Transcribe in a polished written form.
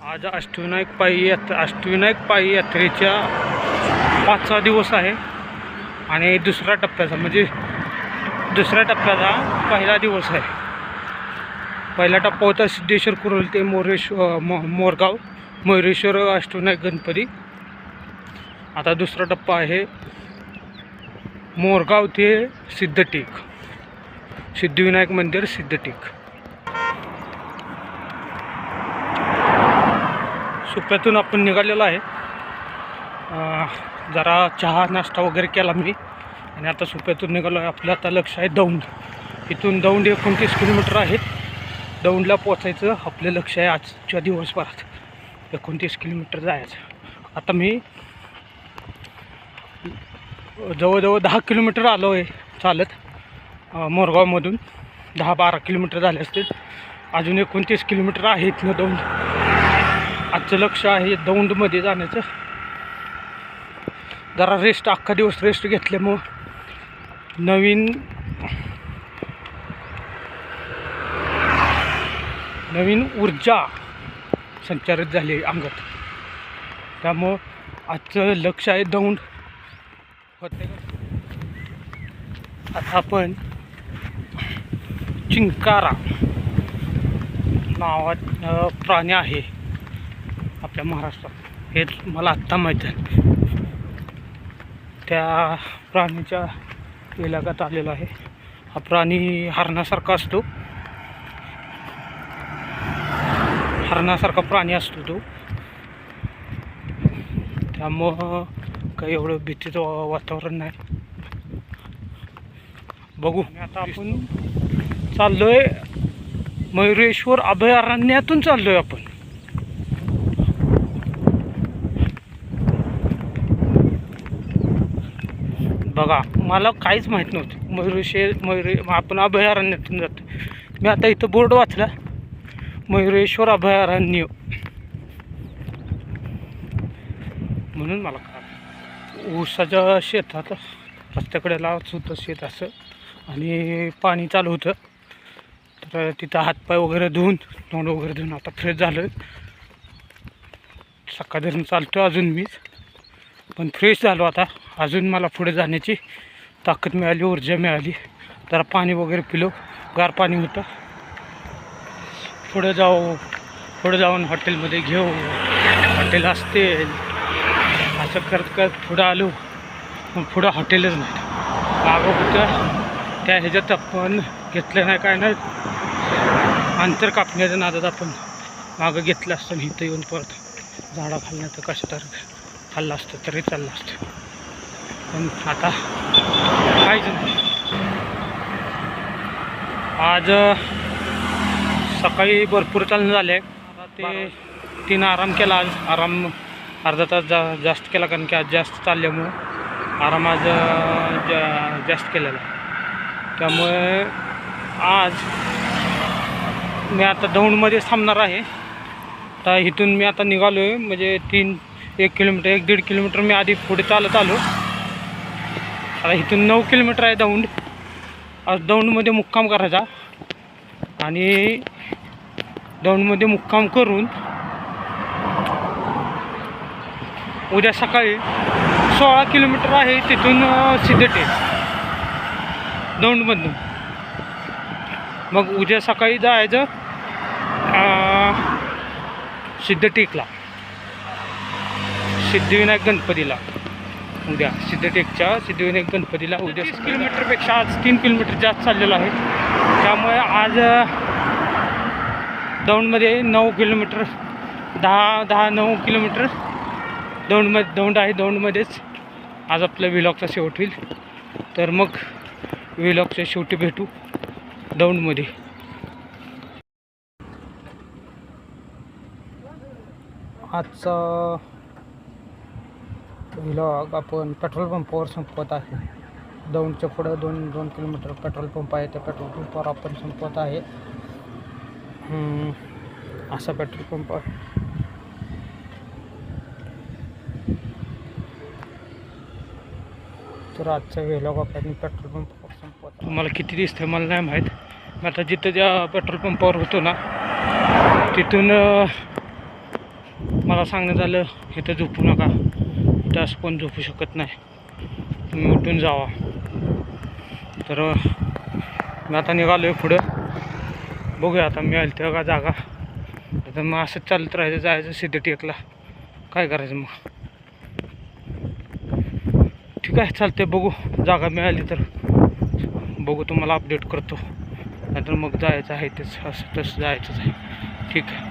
आज अष्टविनायक पायी यात्रेच्या 5वा दिवस आहे आणि दुसऱ्या टप्प्याचा पहिला दिवस आहे. पहिला टप्पा होता सिद्धेश्वर कुरोल ते मोरगाव मयुरेश्वर अष्टविनायक गणपती. आता दुसरा टप्पा आहे मोरगाव ते सिद्धिविनायक मंदिर सिद्धटेक. सुप्यातून आपण निघालेलो आहे. जरा चहा नाश्ता वगैरे केला मी आणि आता सुप्यातून निघालो आहे. आपलं आता लक्ष आहे दौंड. इथून दौंड 29 किलोमीटर आहे. दौंडला पोचायचं आपलं लक्ष आहे. आजच्या दिवसभरात 29 किलोमीटर जायचं. आता मी जवळजवळ 10 किलोमीटर आलो आहे चालत. मोरगावमधून 10-12 किलोमीटर झाले असतील. अजून 29 किलोमीटर आहे इथनं दौंड. आजचं लक्ष आहे दौंडमध्ये जाण्याचं. जरा रेस्ट अख्खा दिवस रेस्ट घेतल्यामुळं नवीन ऊर्जा संचारित झाली आहे अंगात. त्यामुळं आजचं लक्ष आहे दौंड. आता आपण चिंकारा नावात प्राणी आहे आपल्या महाराष्ट्रात. हेच मला आत्ता माहीत आहे. त्या प्राणीच्या इलाक्यात आलेला आहे. हा प्राणी हरणासारखा असतो. हरणासारखा प्राणी असतो तो. त्यामुळं काही एवढं भीतीचं वातावरण नाही. बघू. आता आपण चाललोय मयुरेश्वर अभयारण्यातून चाललोय आपण. बघा, मला काहीच माहीत नव्हतं. आपण अभयारण्यातून जातो. मी आता इथं बोर्ड वाचला, मयुरेश्वर अभयारण्य, म्हणून मला कळलं. ऊसाच्या शेतात रस्त्याकडे लावत होतं शेत असं आणि पाणी चालू होतं. तर तिथं हातपाय वगैरे धुवून तोंड वगैरे धुवून आता फ्रेश झालं. सकाळ धरून चालतो अजून मी, पण फ्रेश झालो आता. अजून मला पुढे जाण्याची ताकद मिळाली, ऊर्जा मिळाली. जरा पाणी वगैरे पिलो, गार पाणी होतं. पुढे जाऊन हॉटेलमध्ये घेऊ, हॉटेल असते असं करत पुढं आलो. मग पुढं हॉटेलच नाही. मागं होतं त्या ह्याच्यात आपण घेतलं नाही, काय नाही. अंतर कापण्याच्या नादात आपण मागं घेतलं असतं. इथं येऊन परत झाडा खाल्लं तर कसं तर खाल्लं असतं तरी चाललं असतं. पण आता काहीच नाही. आज सकाळी भरपूर चालणं झालं आहे. आता ते 3 आराम केला. आज आराम अर्धा तास जास्त केला, कारण की आज जास्त चालल्यामुळं आराम आज जास्त केलेला. त्यामुळे आज मी आता दौंडमध्ये थांबणार आहे. तर इथून मी आता निघालो आहे. म्हणजे 1 किलोमीटर 1-1.5 किलोमीटर मी आधी पुढे चालत आलो. आता इथून 9 किलोमीटर आहे दौंड. आज दौंडमध्ये मुक्काम करायचा आणि दौंडमध्ये मुक्काम करून उद्या सकाळी 16 किलोमीटर आहे तिथून सिद्धटेक दौंडमधून. मग उद्या सकाळी जायचं सिद्धटेकला, सिद्धिविनायक गणपतीला. उद्या सिद्धटेकच्या सिद्धिविनायक गणपतीला उद्या 30 किलोमीटरपेक्षा आज 3 किलोमीटर जास्त चाललेलो आहे. त्यामुळे आज दौंडमध्ये 9 किलोमीटर 9 किलोमीटर दौंड आहे. दौंडमध्येच आज आपल्या व्हिलॉगचा शेवट होईल. तर मग व्हिलॉगच्या शेवटी भेटू दौंडमध्ये. आजचा व्हिलॉग आपण पेट्रोल पंपावर संपवत आहे. दौंडच्या पुढं 2 किलोमीटर पेट्रोल पंप आहे. त्या पेट्रोल पंपावर आपण संपवत आहे. असा पेट्रोल पंप आहे. तर आजचा व्हिलॉग आपण पेट्रोल पंपावर संपवत. तुम्हाला किती दिसतंय मला नाही माहीत. मी आता जिथं ज्या पेट्रोल पंपावर होतो ना तिथून मला सांगण्यात आलं इथं झोपू नका, इथं असं कोण झोपू शकत नाही, तुम्ही उठून जावा. तर मी आता निघालो आहे पुढं. बघूया आता मिळेल तेव्हा जागा. तर मग असंच चालत राहायचं, जायचं सिद्धटेकला. काय करायचं मग. ठीक आहे चालते. बघू जागा मिळाली तर बघू, तुम्हाला अपडेट करतो. नाहीतर मग जायचं आहे तेच असं तसं जायचंच आहे. ठीक आहे.